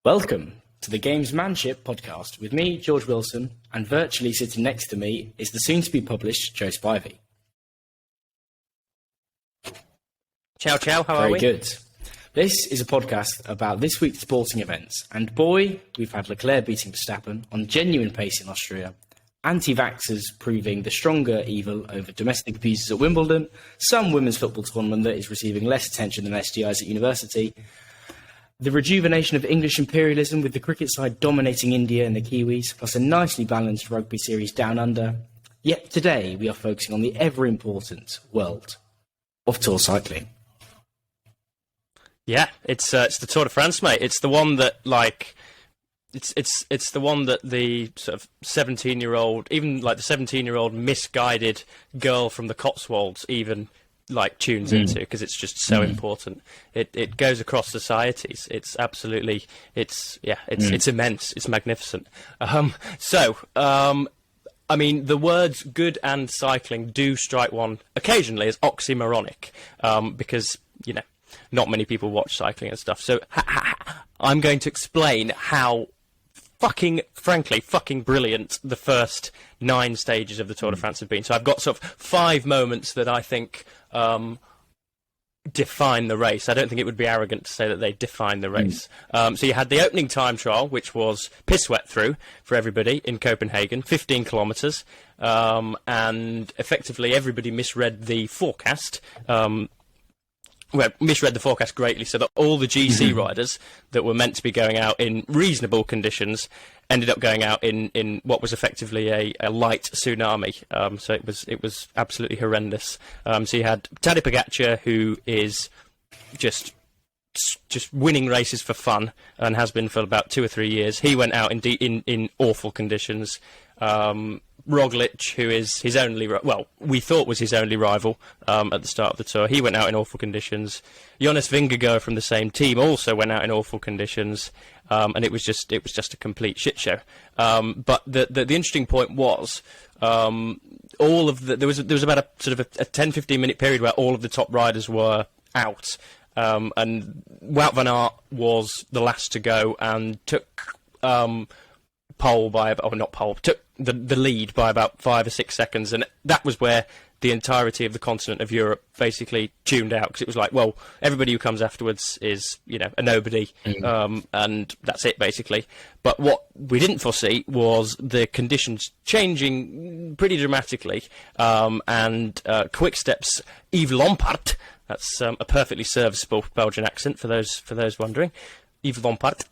Welcome to the Gamesmanship podcast with me, George Wilson, and virtually sitting next to me is the soon-to-be-published Joe Spivey. Ciao, ciao, how are we? Very good. This is a podcast about this week's sporting events, and boy, we've had Leclerc beating Verstappen on genuine pace in Austria, anti-vaxxers proving the stronger evil over domestic abusers at Wimbledon, some women's football tournament that is receiving less attention than STIs at university, the rejuvenation of English imperialism with the cricket side dominating India and the Kiwis, plus a nicely balanced rugby series down under. Yet today we are focusing on the ever-important world of tour cycling. Yeah, it's the Tour de France, mate. It's the one that, like, it's the one that the sort of 17-year-old, even like the 17-year-old misguided girl from the Cotswolds even like tunes into, because it's just so important. It goes across societies. It's absolutely, it's immense. It's magnificent. I mean, the words good and cycling do strike one occasionally as oxymoronic, because, you know, not many people watch cycling and stuff. So I'm going to explain how frankly brilliant the first 9 stages of the Tour de France have been. So I've got sort of 5 moments that I think define the race. I don't think it would be arrogant to say that they define the race. So you had the opening time trial, which was piss wet through for everybody in Copenhagen, 15 kilometres, and effectively everybody misread the forecast. Misread the forecast greatly, so that all the GC riders that were meant to be going out in reasonable conditions ended up going out in what was effectively a light tsunami. So it was absolutely horrendous. So you had Tadej Pogacar, who is just winning races for fun and has been for about 2 or 3 years. He went out in awful conditions. Roglic, who is his only, we thought was his only rival at the start of the Tour, he went out in awful conditions. Jonas Vingegaard from the same team also went out in awful conditions, and it was just a complete shit show. But the interesting point was, all of there was about a sort of a 10-15 minute period where all of the top riders were out, and Wout van Aert was the last to go and took took the lead by about 5 or 6 seconds, and that was where the entirety of the continent of Europe basically tuned out, because it was like, well, everybody who comes afterwards is, you know, a nobody, and that's it basically. But what we didn't foresee was the conditions changing pretty dramatically, and Quick-Step's Yves Lampaert, that's a perfectly serviceable Belgian accent for those wondering, Yves Lampaert,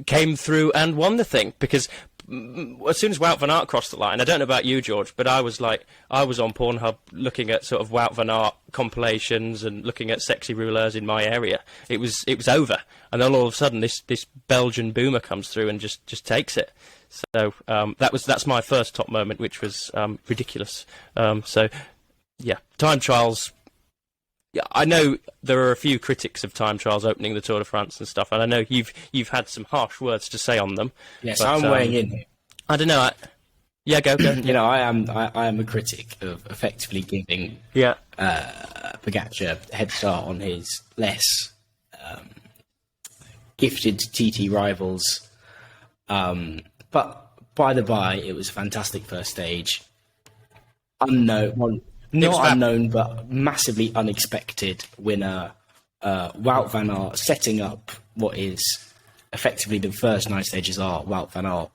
came through and won the thing, because as soon as Wout van Aert crossed the line, I don't know about you, George, but I was on Pornhub looking at sort of Wout van Aert compilations and looking at sexy rouleurs in my area. It was over, and then all of a sudden this Belgian boomer comes through and just takes it. So that's my first top moment, which was ridiculous. So yeah, time trials. Yeah, I know there are a few critics of time trials opening the Tour de France and stuff, and I know you've had some harsh words to say on them. Yes, but, I'm weighing in. I don't know. Go. You know, I am a critic of effectively giving Pogacar a head start on his less gifted TT rivals. But by the by, it was a fantastic first stage. Unknown, but massively unexpected winner. Wout van Aert setting up what is effectively the first 9 stages are Wout van Aert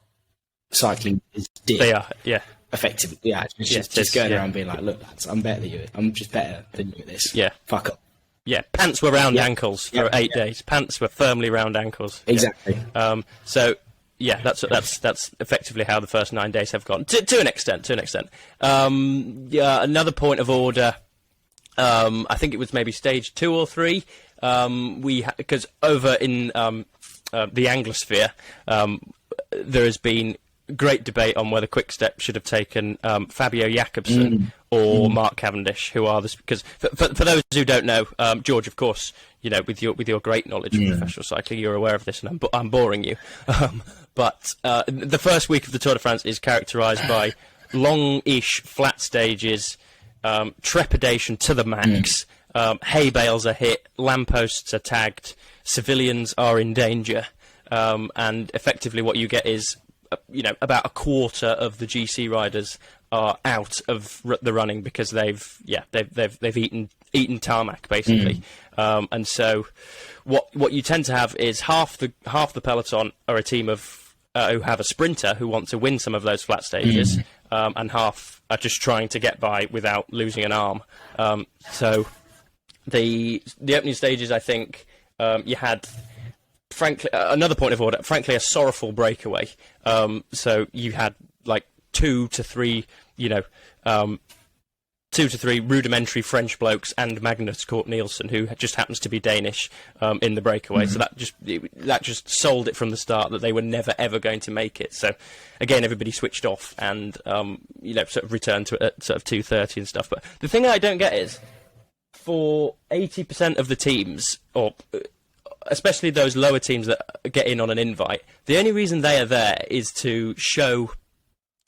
cycling is did. They are, yeah. Effectively, yeah. Just going around being like, look, lads, I'm better than you. I'm just better than you at this. Yeah. Fuck up. Yeah, pants were round ankles for 8 days. Pants were firmly round ankles. Exactly. Yeah. So yeah, that's effectively how the first 9 days have gone to an extent. Another point of order. I think it was maybe stage 2 or 3. Because over in the Anglosphere, there has been great debate on whether Quick-Step should have taken Fabio Jakobsen or Mark Cavendish, who are this. Because for those who don't know, George, of course, you know, with your great knowledge of professional cycling, you're aware of this, and I'm boring you. But the first week of the Tour de France is characterised by long-ish flat stages, trepidation to the max, hay bales are hit, lampposts are tagged, civilians are in danger. and effectively what you get is, about a quarter of the GC riders are out of the running because they've eaten tarmac basically, and so what you tend to have is half the peloton are a team of who have a sprinter who want to win some of those flat stages, and half are just trying to get by without losing an arm. So the opening stages, I think, you had, frankly, another point of order, frankly, a sorrowful breakaway. So you had like 2 to 3 rudimentary French blokes and Magnus Cort Nielsen, who just happens to be Danish, in the breakaway. So that just sold it from the start that they were never ever going to make it. So again, everybody switched off and sort of returned to it at sort of 2:30 and stuff. But the thing I don't get is, for 80% of the teams, or especially those lower teams that get in on an invite, the only reason they are there is to show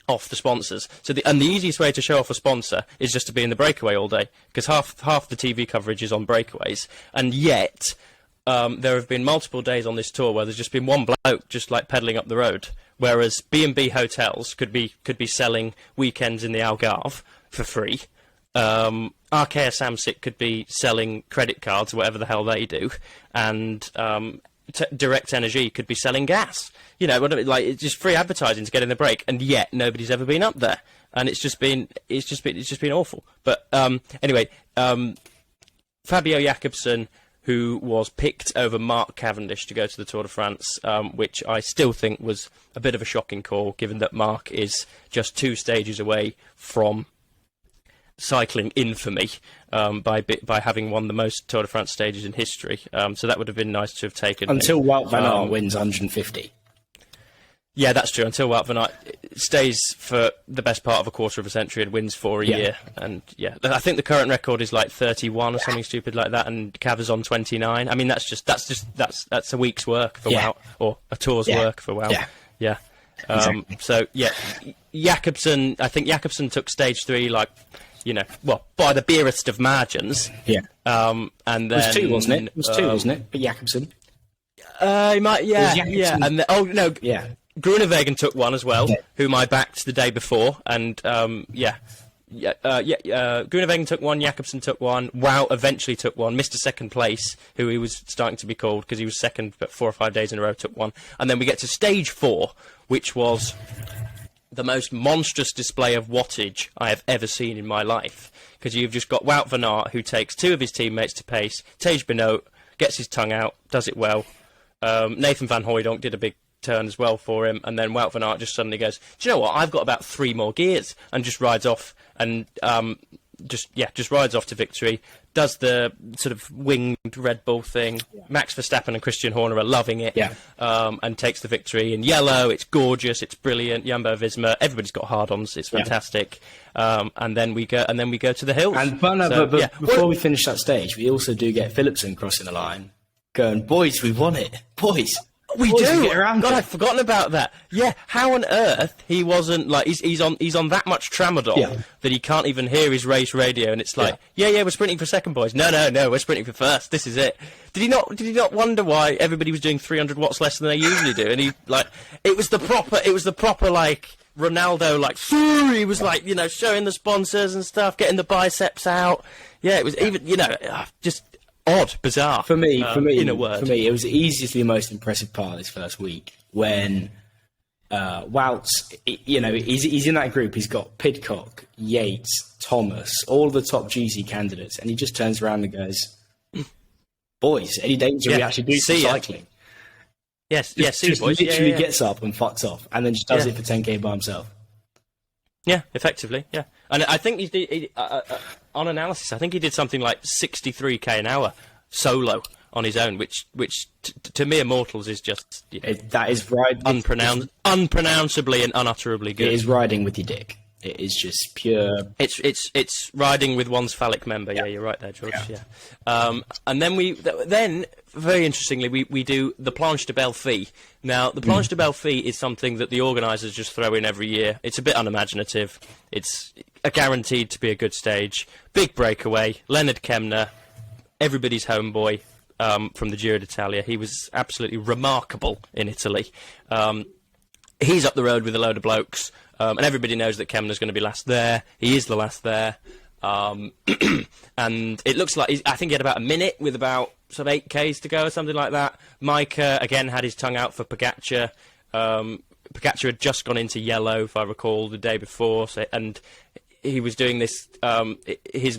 off the sponsors. So the easiest way to show off a sponsor is just to be in the breakaway all day, because half the TV coverage is on breakaways, and yet there have been multiple days on this tour where there's just been one bloke just like pedalling up the road, whereas B&B hotels could be selling weekends in the Algarve for free. Arkea Samsic could be selling credit cards, whatever the hell they do, and Direct Energy could be selling gas. It's just free advertising to get in the break, and yet nobody's ever been up there, and it's just been awful. But anyway, Fabio Jakobsen, who was picked over Mark Cavendish to go to the Tour de France, which I still think was a bit of a shocking call, given that Mark is just 2 stages away from cycling infamy, by having won the most Tour de France stages in history. So that would have been nice to have taken. Until Wout van Aert wins 150. Yeah, that's true. Until Wout van Aert stays for the best part of a quarter of a century and wins 4 a year. And I think the current record is like 31 or something stupid like that, and Cav is on 29. I mean, that's a week's work for Wout, or a tour's work for Wout. Yeah. Exactly. So Jakobsen, I think Jakobsen took stage 3 by the barest of margins. Yeah. And then it was 2, wasn't it? It was 2, wasn't it? For Jakobsen. He might. Yeah. And Groenewegen took 1 as well, whom I backed the day before, and Groenewegen took 1, Jakobsen took 1, Wout eventually took 1, Mr. Second Place, who he was starting to be called because he was second, but 4 or 5 days in a row took 1, and then we get to stage 4, which was the most monstrous display of wattage I have ever seen in my life, because you've just got Wout van Aert, who takes 2 of his teammates to pace, Tadej Benoot gets his tongue out, does it well, Nathan van Hooijdonk did a big turn as well for him, and then Wout van Aert just suddenly goes, do you know what, I've got about 3 more gears, and just rides off, and just rides off to victory, does the sort of winged Red Bull thing. Max Verstappen and Christian Horner are loving it, and takes the victory in yellow. It's gorgeous, it's brilliant. Jumbo-Visma, everybody's got hard-ons, it's fantastic. And then we go to the hills. And before we finish that stage, we also do get Philipsen crossing the line, going, boys, we won it, boys. We do. God, I'd forgotten about that. Yeah, how on earth he wasn't like he's on that much tramadol that he can't even hear his race radio, and it's like, we're sprinting for second, boys. No, we're sprinting for first. This is it. Did he not wonder why everybody was doing 300 watts less than they usually do? And it was the proper like Ronaldo, like he was like, showing the sponsors and stuff, getting the biceps out. Yeah, it was even just odd, bizarre. For me, in a word. For me, it was easily the most impressive part of this first week when Wout's, he's in that group. He's got Pidcock, Yates, Thomas, all the top GC candidates, and he just turns around and goes, "Boys, any danger we actually do some cycling?" Yes, just boys. Literally gets up and fucks off, and then just does it for 10k by himself. Yeah, effectively, yeah. And I think on analysis, I think he did something like 63k an hour solo on his own, which to mere mortals is just that is right, unpronounceably and unutterably good. It is riding with your dick. It is just pure. It's riding with one's phallic member. Yeah, you're right there, George. Yeah. And then very interestingly, we do the Planche de Belfi. Now, the Planche de Belfi is something that the organisers just throw in every year. It's a bit unimaginative. It's guaranteed to be a good stage. Big breakaway. Leonard Kemner, everybody's homeboy. from the Giro d'Italia. He was absolutely remarkable in Italy. He's up the road with a load of blokes, and everybody knows that Kemna's going to be last there. He is the last there. And it looks like, I think he had about a minute with about sort of 8Ks to go or something like that. Micah, again, had his tongue out for Pogacar. Pogacar had just gone into yellow, if I recall, the day before, and he was doing this. His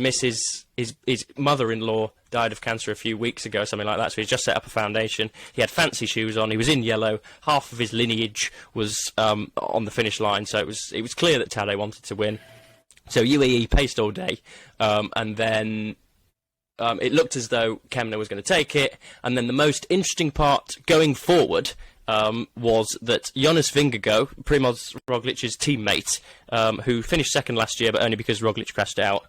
mother-in-law died of cancer a few weeks ago, something like that. So he's just set up a foundation. He had fancy shoes on. He was in yellow. Half of his lineage was on the finish line. So it was clear that Tadej wanted to win. So UAE paced all day, and then it looked as though Kemna was going to take it. And then the most interesting part going forward was that Jonas Vingegaard, Primoz Roglic's teammate, who finished second last year, but only because Roglic crashed out,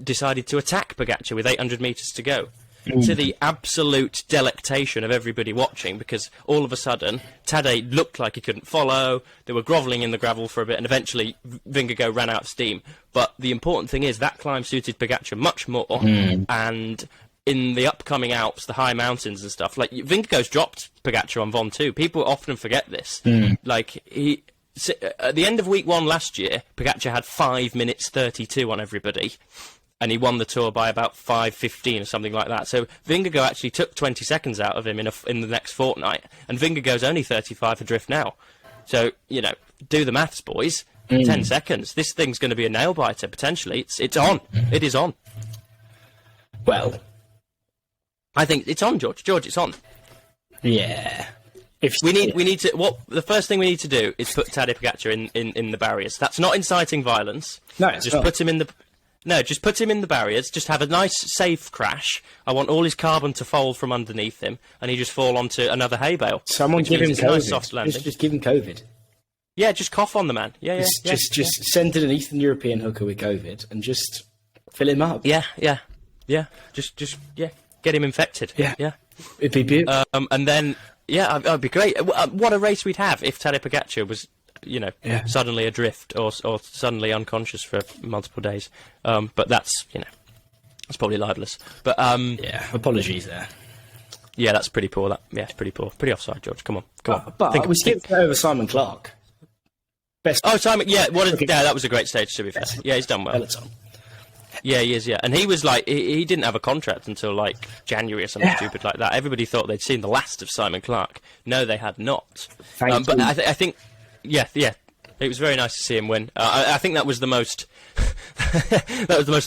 decided to attack Pogacar with 800 metres to go. To the absolute delectation of everybody watching, because all of a sudden Tadej looked like he couldn't follow. They were grovelling in the gravel for a bit, and eventually Vingegaard ran out of steam. But the important thing is that climb suited Pogacar much more, and in the upcoming Alps, the high mountains and stuff, like Vingegaard's dropped Pogacar on Von too. People often forget this. Like at the end of week 1 last year, Pogacar had 5 minutes 32 on everybody, and he won the Tour by about 5:15 or something like that. So Vingegaard actually took 20 seconds out of him in the next fortnight, and Vingegaard's only 35 adrift now. So, do the maths, boys. 10 seconds. This thing's going to be a nail-biter, potentially. It's on. It is on. Well, I think it's on, George. George, it's on. Yeah. We need to. The first thing we need to do is put Tadej Pogacar in the barriers. That's not inciting violence. No, it's just not. put him in the. No, just put him in the barriers. Just have a nice, safe crash. I want all his carbon to fold from underneath him, and he just fall onto another hay bale. Someone give him it's COVID. A nice soft landing. Just give him COVID. Yeah, just cough on the man. Yeah. Just send in an Eastern European hooker with COVID and just fill him up. Yeah. Just get him infected. Yeah. It'd be beautiful. And then that'd be great. What a race we'd have if Tadej Pogacar was, suddenly adrift or suddenly unconscious for multiple days. But that's that's probably libelous. But apologies there. Yeah, that's pretty poor. It's pretty poor. Pretty offside, George. Come on. But we skipped over Simon Clark. Simon. Yeah, that was a great stage, to be fair. Yeah, he's done well. Peloton. Yeah, he is, yeah. And he was like, he didn't have a contract until like January or something stupid like that. Everybody thought they'd seen the last of Simon Clark. No, they had not. But I think, it was very nice to see him win. I think that was the most,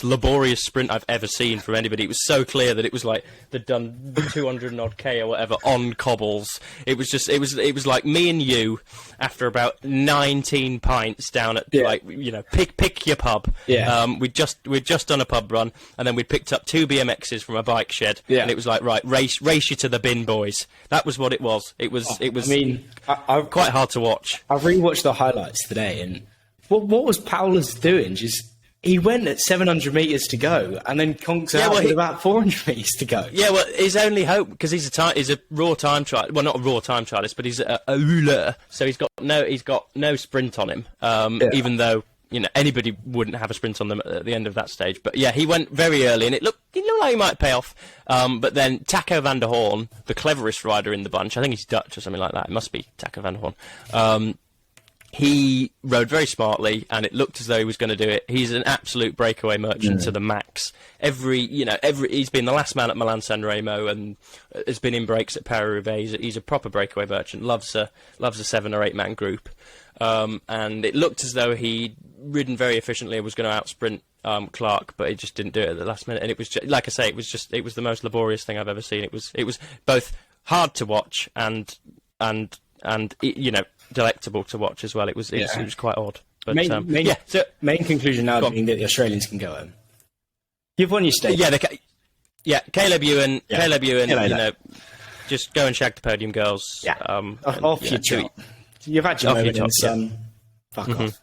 laborious sprint I've ever seen from anybody. It was so clear that it was like they'd done 200 and odd K or whatever on cobbles. It was like me and you after about 19 pints down at pick your pub. Yeah. We'd just done a pub run, and then we'd picked up 2 BMXs from a bike shed. Yeah. And it was like, right, race you to the bin, boys. That was what it was. It was. I mean, I've quite hard to watch. I rewatched the highlights today, and what was Paulus doing? He went at 700 metres to go, and then conks out with about 400 metres to go. Yeah, well, his only hope, because he's a raw time trial. Well, not a raw time trialist, but he's a rouleur, so he's got no sprint on him. Even though anybody wouldn't have a sprint on them at the end of that stage. But yeah, he went very early, and it looked like he might pay off. But then Taco van der Hoorn, the cleverest rider in the bunch, I think he's Dutch or something like that. It must be Taco van der Hoorn. He rode very smartly, and it looked as though he was going to do it. He's an absolute breakaway merchant to the max. He's been the last man at Milan San Remo, and has been in breaks at Paris-Roubaix. He's a proper breakaway merchant. Loves a 7 or 8 man group, and it looked as though he'd ridden very efficiently and was going to outsprint Clark, but he just didn't do it at the last minute. And it was just, like I say, it was the most laborious thing I've ever seen. It was both hard to watch and delectable to watch as well. It was quite odd. But main conclusion now being that the Australians can go home. You've won your stake. Caleb Ewan, just go and shag the podium girls. Off your chop. You've had your moment in the sun. Fuck off.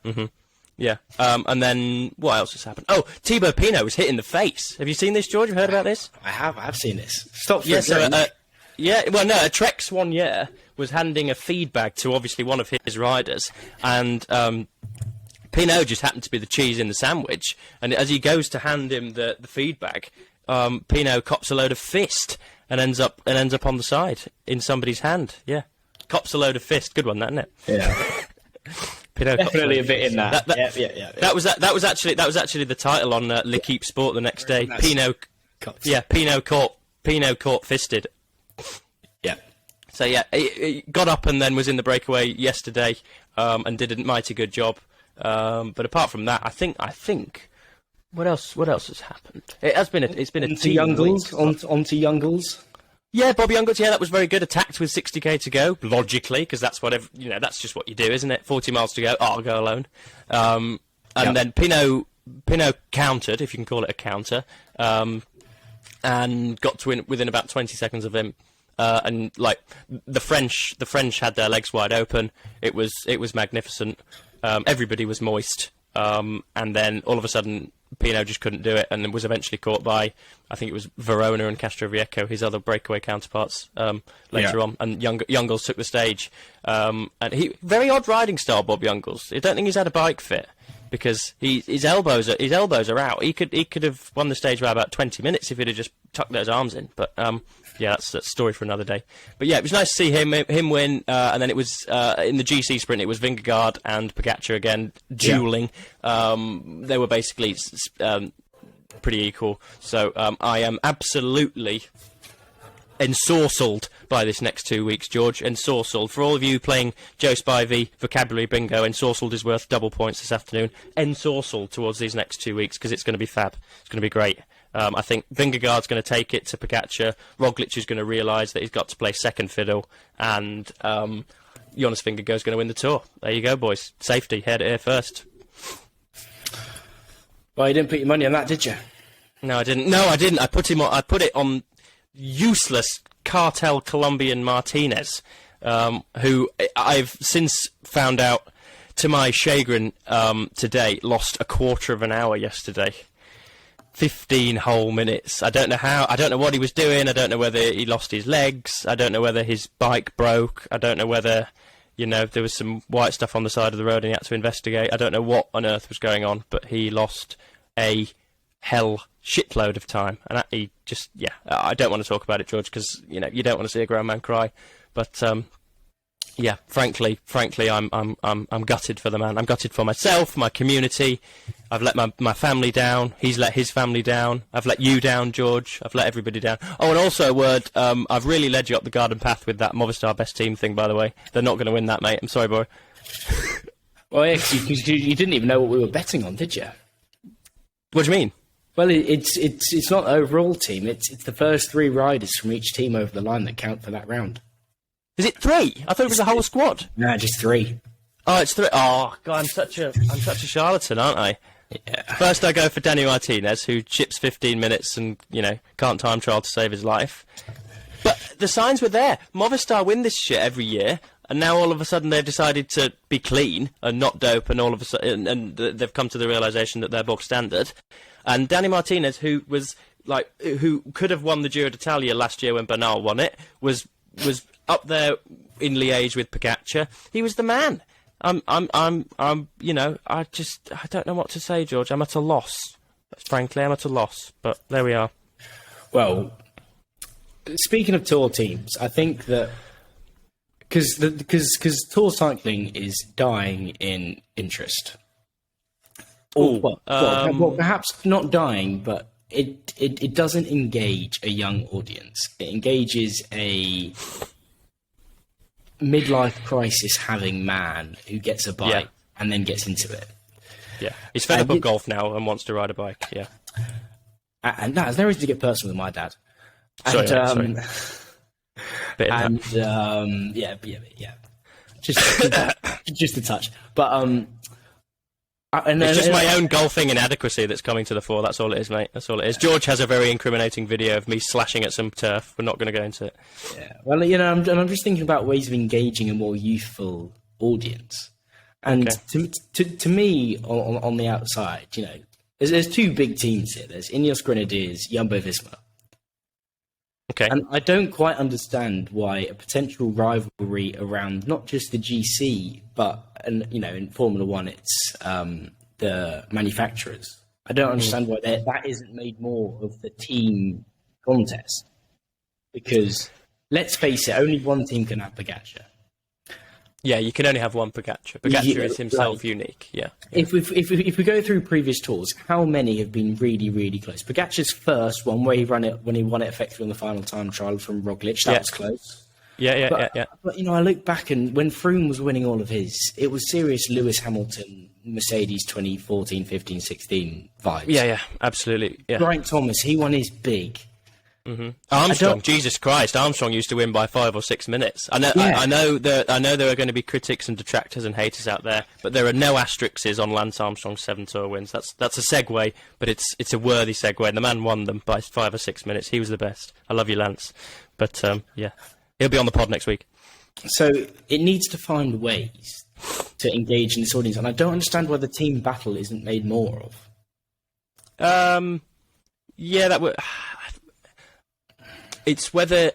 Yeah, and then what else has happened? Oh, Thibaut Pinot was hit in the face. Have you seen this, George? Have you heard about this? I have. I've seen this. Stop for a drink. A Trek Swan was handing a feed bag to obviously one of his riders, and Pinot just happened to be the cheese in the sandwich, and as he goes to hand him the feed bag, Pinot cops a load of fist, and ends up on the side in somebody's hand. Yeah, cops a load of fist. Good one, that, isn't it? Yeah. Pinot Definitely a bit in that. Yeah. That was actually the title on L'Equipe Sport the next day. Pinot caught fisted. Yeah. So yeah, he got up and then was in the breakaway yesterday, and did a mighty good job. But apart from that, I think what else has happened? It's been a onto Youngles. Yeah, Bobby Youngles. Yeah, that was very good. Attacked with 60k to go, logically, because that's that's just what you do, isn't it? 40 miles to go. Oh, I'll go alone. Then Pinot countered, if you can call it a counter, and got to win within about 20 seconds of him. And like the French had their legs wide open. It was magnificent. Everybody was moist. And then all of a sudden, Pinot just couldn't do it, and was eventually caught by, I think it was Verona and Castroviejo, his other breakaway counterparts, later on. And Youngles took the stage. And very odd riding style, Bob Youngles. I don't think he's had a bike fit, because his elbows are out. He could have won the stage by about 20 minutes if he'd have just tucked those arms in. But yeah, that's a story for another day. But yeah, it was nice to see him win. And then it was in the GC sprint, it was Vingegaard and Pogacar again dueling. Yeah. They were basically pretty equal. So I am absolutely ensorcelled by this next 2 weeks, George. Ensorcelled. For all of you playing Joe Spivey vocabulary bingo, ensorcelled is worth double points this afternoon. Ensorcelled towards these next 2 weeks, because it's going to be fab. It's going to be great. I think Vingegaard's going to take it to Pogacar. Roglic is going to realise that he's got to play second fiddle, and Jonas Vingegaard's going to win the Tour. There you go, boys. Safety, heard it here first. Well, you didn't put your money on that, did you? No, I didn't. I put it on useless cartel Colombian Martinez, who I've since found out, to my chagrin, today, lost a quarter of an hour yesterday. 15 whole minutes. I don't know how. I don't know what he was doing. I don't know whether he lost his legs. I don't know whether his bike broke. I don't know whether, there was some white stuff on the side of the road and he had to investigate. I don't know what on earth was going on, but he lost a hell shitload of time. And he just, I don't want to talk about it, George, because, you don't want to see a grown man cry. But, yeah, frankly, I'm gutted for the man. I'm gutted for myself, my community. I've let my family down. He's let his family down. I've let you down, George. I've let everybody down. Oh, and also a word. I've really led you up the garden path with that Movistar best team thing. By the way, they're not going to win that, mate. I'm sorry, boy. Well, yeah, 'cause you didn't even know what we were betting on, did you? What do you mean? Well, it's not the overall team. It's the first 3 riders from each team over the line that count for that round. Is it 3? I thought it was the whole squad. No, just 3. Oh, it's 3. Oh, God, I'm such a charlatan, aren't I? Yeah. First, I go for Danny Martinez, who chips 15 minutes and can't time trial to save his life. But the signs were there. Movistar win this shit every year, and now all of a sudden they've decided to be clean and not dope, and all of a sudden, and they've come to the realization that they're bog standard. And Danny Martinez, who could have won the Giro d'Italia last year when Bernal won it, was up there in Liège with Pogacar. He was the man. I don't know what to say, George. I'm at a loss. Frankly, I'm at a loss. But there we are. Well, speaking of Tour teams, I think that because Tour cycling is dying in interest. Well, perhaps not dying, but it doesn't engage a young audience. It engages a midlife crisis having man who gets a bike and then gets into it. Yeah, he's fed up of golf now and wants to ride a bike. Yeah, and there's no reason to get personal with my dad. Sorry. Just a touch, but it's just my own golfing inadequacy that's coming to the fore. That's all it is, mate. That's all it is. George has a very incriminating video of me slashing at some turf. We're not going to go into it. Yeah. Well, I'm just thinking about ways of engaging a more youthful audience. And to me, on the outside, there's 2 big teams here. There's Ineos Grenadiers, Jumbo-Visma. Okay. And I don't quite understand why a potential rivalry around not just the GC, but in Formula One, it's the manufacturers. I don't understand why that isn't made more of the team contest. because let's face it, only one team can have Pogacar. Yeah, you can only have one Pogacar. Pogacar is himself unique. Yeah. If we go through previous tours, how many have been really, really close? Pogacar's first one, where he won it effectively on the final time trial from Roglic, that was close. Yeah. But I look back, and when Froome was winning all of his, it was serious Lewis Hamilton, Mercedes 2014, 15, 16 vibes. Yeah, absolutely. Yeah. Geraint Thomas, he won his big. Mm-hmm. Armstrong, Jesus Christ! Armstrong used to win by 5 or 6 minutes. I know there are going to be critics and detractors and haters out there, but there are no asterisks on Lance Armstrong's 7 Tour wins. That's a segue, but it's a worthy segue. And the man won them by 5 or 6 minutes. He was the best. I love you, Lance. But he'll be on the pod next week. So it needs to find ways to engage in this audience, and I don't understand why the team battle isn't made more of. Yeah, that would. It's whether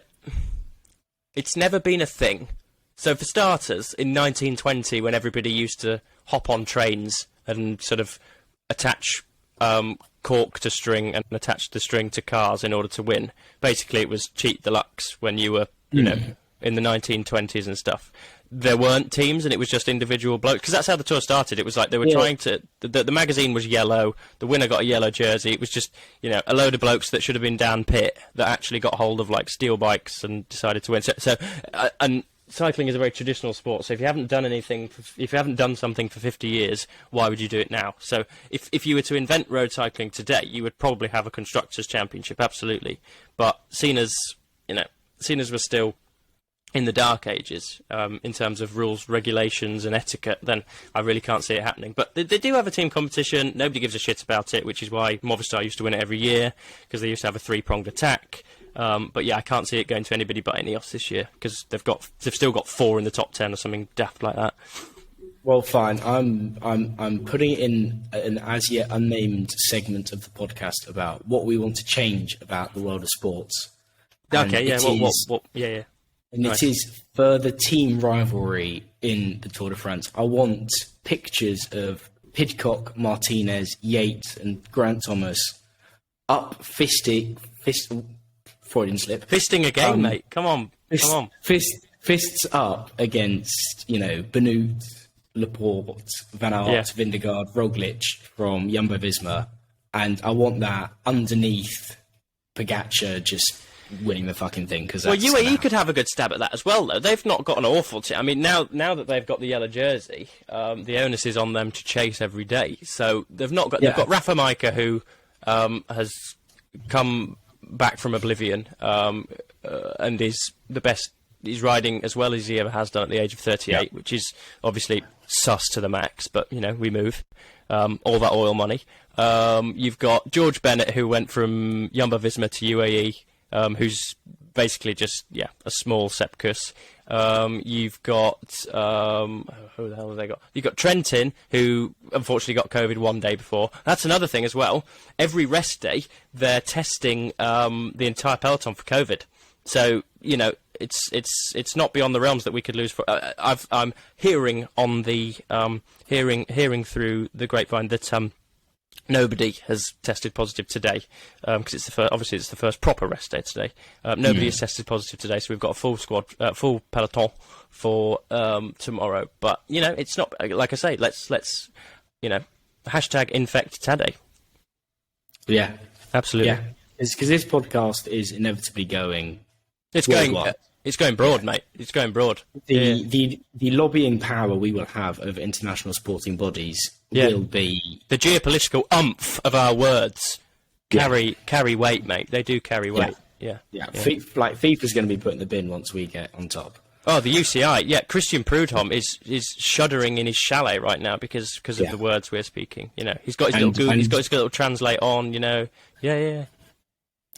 it's never been a thing. So for starters, in 1920, when everybody used to hop on trains and sort of attach cork to string and attach the string to cars in order to win, basically it was cheat deluxe when you were, in the 1920s and stuff. There weren't teams, and it was just individual blokes, because that's how the tour started. It was like they were trying to... The magazine was yellow, the winner got a yellow jersey. It was just, a load of blokes that should have been down pit that actually got hold of, like, steel bikes and decided to win. And cycling is a very traditional sport, so if you haven't done something for 50 years, why would you do it now? So if you were to invent road cycling today, you would probably have a Constructors' Championship, absolutely. But seen as we're still in the dark ages, in terms of rules, regulations and etiquette, then I really can't see it happening. But they do have a team competition. Nobody gives a shit about it, which is why Movistar used to win it every year, because they used to have a 3-pronged attack. But yeah, I can't see it going to anybody but Ineos this year, because they've still got 4 in the top 10 or something daft like that. Well, fine. I'm putting it in an as yet unnamed segment of the podcast about what we want to change about the world of sports. Okay, yeah, And it is further team rivalry in the Tour de France. I want pictures of Pidcock, Martinez, Yates, and Grant Thomas up Freudian slip. Fisting again, mate. Come on. Fists up against, Benoot, Laporte, Van Aert, Vingegaard, Roglic from Jumbo-Visma. And I want that underneath Pogacar just winning the fucking thing. Well, UAE could have a good stab at that as well, though. They've not got an awful team. I mean, now that they've got the yellow jersey, the onus is on them to chase every day. So they've got Rafa Majka, who has come back from oblivion and is the best. He's riding as well as he ever has done at the age of 38, which is obviously sus to the max, but, we move. All that oil money. You've got George Bennett, who went from Jumbo-Visma to UAE, who's basically just, a small Sepkus. You've got, who the hell have they got? You've got Trentin, who unfortunately got COVID one day before. That's another thing as well. Every rest day, they're testing the entire peloton for COVID. So, it's not beyond the realms that we could lose. I'm hearing on the hearing through the grapevine that nobody has tested positive today, because it's the first proper rest day today. Nobody has tested positive today, so we've got a full squad, full peloton for tomorrow. But it's not like I say. Let's hashtag infect Tadej. Yeah, absolutely. Yeah, because this podcast is inevitably going. It's going broad, mate. It's going broad. The lobbying power we will have over international sporting bodies will be... The geopolitical umph of our words carry weight, mate. They do carry weight. Yeah. FIFA's going to be put in the bin once we get on top. Oh, the UCI. Yeah, Christian Prudhomme is shuddering in his chalet right now because of the words we're speaking. He's got his little translate on.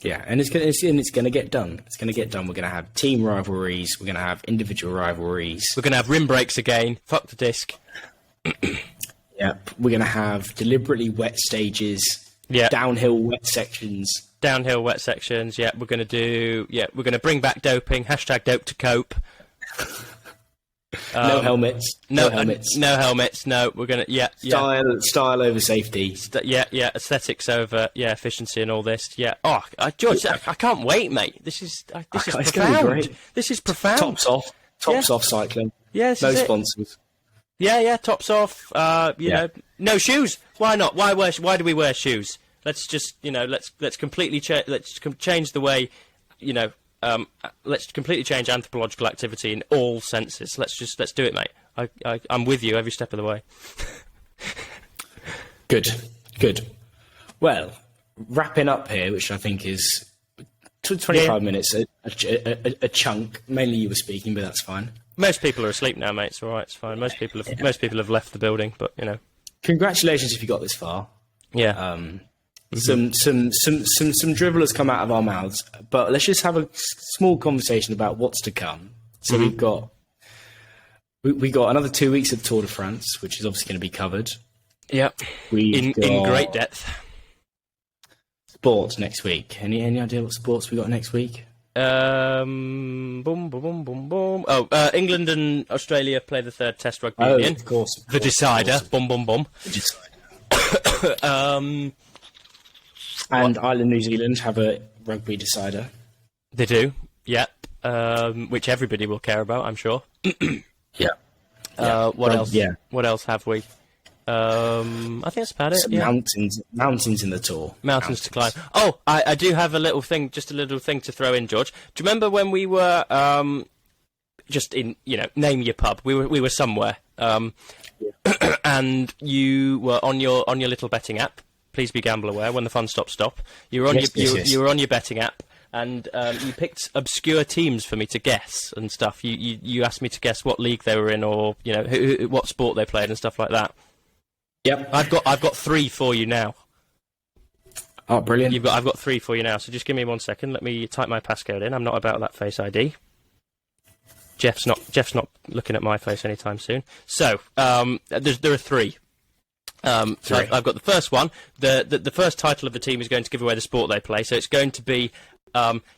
Yeah, and it's going to get done. It's going to get done. We're going to have team rivalries. We're going to have individual rivalries. We're going to have rim brakes again. Fuck the disc. Yep. We're going to have deliberately wet stages. Yeah. Downhill wet sections. Yeah, we're going to do. Yeah, we're going to bring back doping. Hashtag dope to cope. No helmets. No helmets. No helmets. No, we're gonna. Style over safety. Aesthetics over efficiency and all this. Yeah. Oh, George, I can't wait, mate. This is profound. This is profound. Tops off cycling. Yeah. No sponsors. Yeah. Tops off. Know, no shoes. Why not? Why do we wear shoes? Let's just let's completely change the way let's completely change anthropological activity in all senses. Let's do it, mate. I'm with you every step of the way. Good. Well, wrapping up here, which I think is 25 minutes, a chunk. Mainly you were speaking, but that's fine. Most people are asleep now, mate. It's all right. It's fine. Most people have left the building, but Congratulations if you got this far. Yeah. Some drivel has come out of our mouths, but let's just have a small conversation about what's to come. So we got another 2 weeks of Tour de France, which is obviously going to be covered. Yep. In great depth. Sports next week. Any idea what sports we got next week? Boom, boom, boom, boom, boom. Oh, England and Australia play the third Test rugby union. Of course. The decider. Boom, boom, boom. The decider. And Ireland, New Zealand have a rugby decider. They do, yep. Which everybody will care about, I'm sure. Yeah. What else? Yeah. What else have we? I think that's about it. Yeah. Mountains in the Tour. Mountains to climb. Oh, I do have a little thing to throw in, George. Do you remember when we were just in, name your pub? We were somewhere, and you were on your little betting app. Please be gamble aware. When the fun stops, stop. You were on you were on your betting app, and you picked obscure teams for me to guess and stuff. You asked me to guess what league they were in, or what sport they played and stuff like that. Yep. I've got 3 for you now. Oh, brilliant! I've got 3 for you now. So just give me 1 second. Let me type my passcode in. I'm not about that Face ID. Jeff's not looking at my face anytime soon. So there are 3. So I've got the first one. The first title of the team is going to give away the sport they play. So it's going to be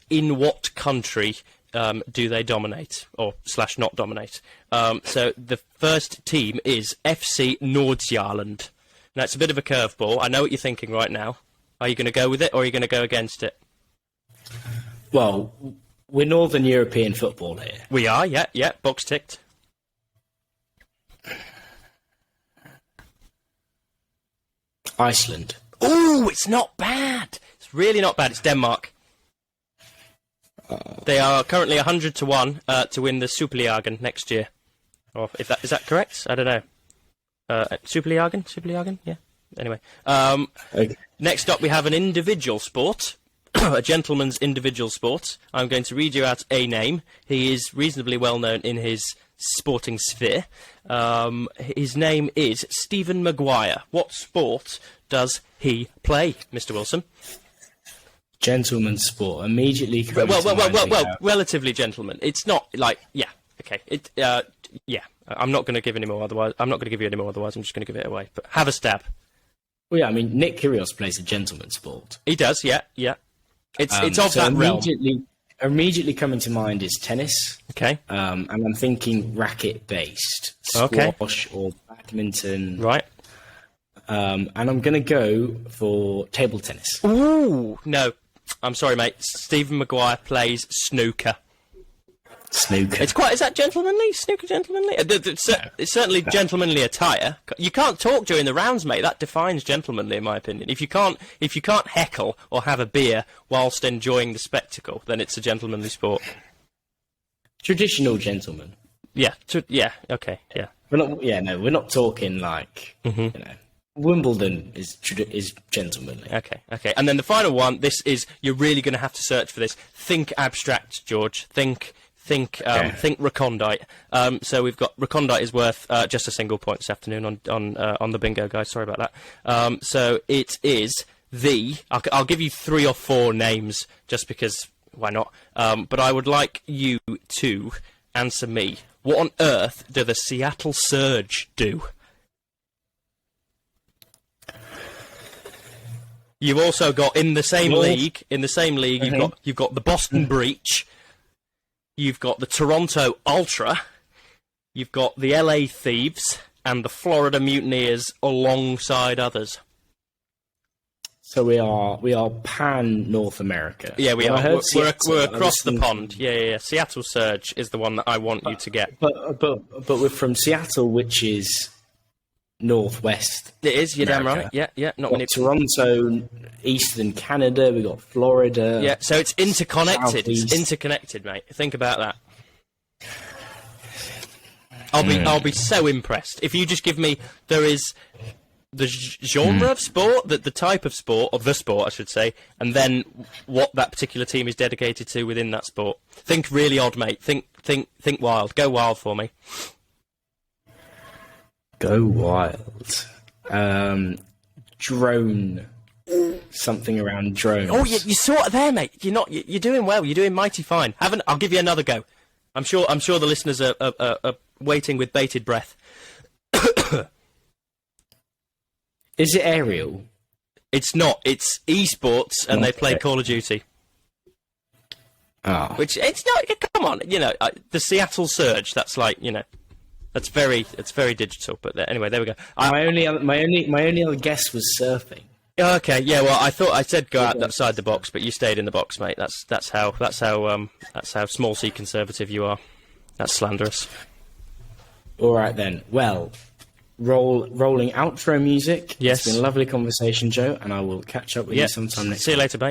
in what country do they dominate or / not dominate? So the first team is FC Nordsjælland. Now it's a bit of a curveball. I know what you're thinking right now. Are you going to go with it or are you going to go against it? Well, we're Northern European football here. We are, yeah. Box ticked. Iceland. Ooh, it's not bad. It's really not bad. It's Denmark. They are currently 100 to 1 to win the Superligaen next year. Or is that correct? I don't know. Superligaen? Yeah. Anyway. Okay. Next up, we have an individual sport. A gentleman's individual sport. I'm going to read you out a name. He is reasonably well known in his sporting sphere. His name is Stephen Maguire. What sport does he play, Mr. Wilson? Gentleman's sport. Immediately. Well, relatively gentleman. It's not like, yeah, okay. I'm not going to give any more. Otherwise, I'm not going to give you any more. Otherwise, I'm just going to give it away. But have a stab. Well, yeah. I mean, Nick Kyrgios plays a gentleman's sport. He does. Yeah. It's of that realm. Immediately coming to mind is tennis. Okay. And I'm thinking racket-based. Squash or badminton. Right. And I'm going to go for table tennis. Ooh, no. I'm sorry, mate. Stephen Maguire plays snooker. Snooker. Is that gentlemanly? Snooker gentlemanly? It's certainly gentlemanly attire. You can't talk during the rounds, mate. That defines gentlemanly, in my opinion. If you can't heckle or have a beer whilst enjoying the spectacle, then it's a gentlemanly sport. Traditional gentleman. Yeah. Okay. Yeah. We're not talking like Wimbledon is gentlemanly. Okay. And then the final one. This is you're really going to have to search for this. Think abstract, George. Think recondite. So we've got recondite is worth just a single point this afternoon on the bingo, guys. Sorry about that. So it is I'll give you 3 or 4 names just because why not? But I would like you to answer me. What on earth do the Seattle Surge do? You've also got in the same league. You've got the Boston Breach. You've got the Toronto Ultra, You've got the LA Thieves and the Florida Mutineers alongside others. So we are pan North America. Yeah, we When I are. heard We're Seattle, across the pond. Yeah. Seattle Surge is the one that I want you to get. But we're from Seattle, which is northwest. It is. You're damn America. right. Yeah. Not We've many. got Toronto, eastern Canada. We got Florida. Yeah. So it's interconnected. It's Southeast. interconnected, mate. Think about that. I'll be so impressed if you just give me. There is the genre of sport, the type of sport, of the sport, I should say, and then what that particular team is dedicated to within that sport. Think really odd, mate. Think wild. Go wild for me. Go wild. Drone. Something around drones. Oh, you saw it there, mate. You're doing well. You're doing mighty fine. I'll give you another go. I'm sure the listeners are waiting with bated breath. Is it aerial? It's not. It's esports, and they play Call of Duty. Ah. Which it's not. Come on, the Seattle Surge. That's like it's very digital. But anyway, there we go. My only other guess was surfing. Okay, yeah. Well, I thought I said go outside the box, but you stayed in the box, mate. That's how small C conservative you are. That's slanderous. All right then. Well, rolling outro music. Yes. It's been a lovely conversation, Joe, and I will catch up with you sometime next. See you later, mate.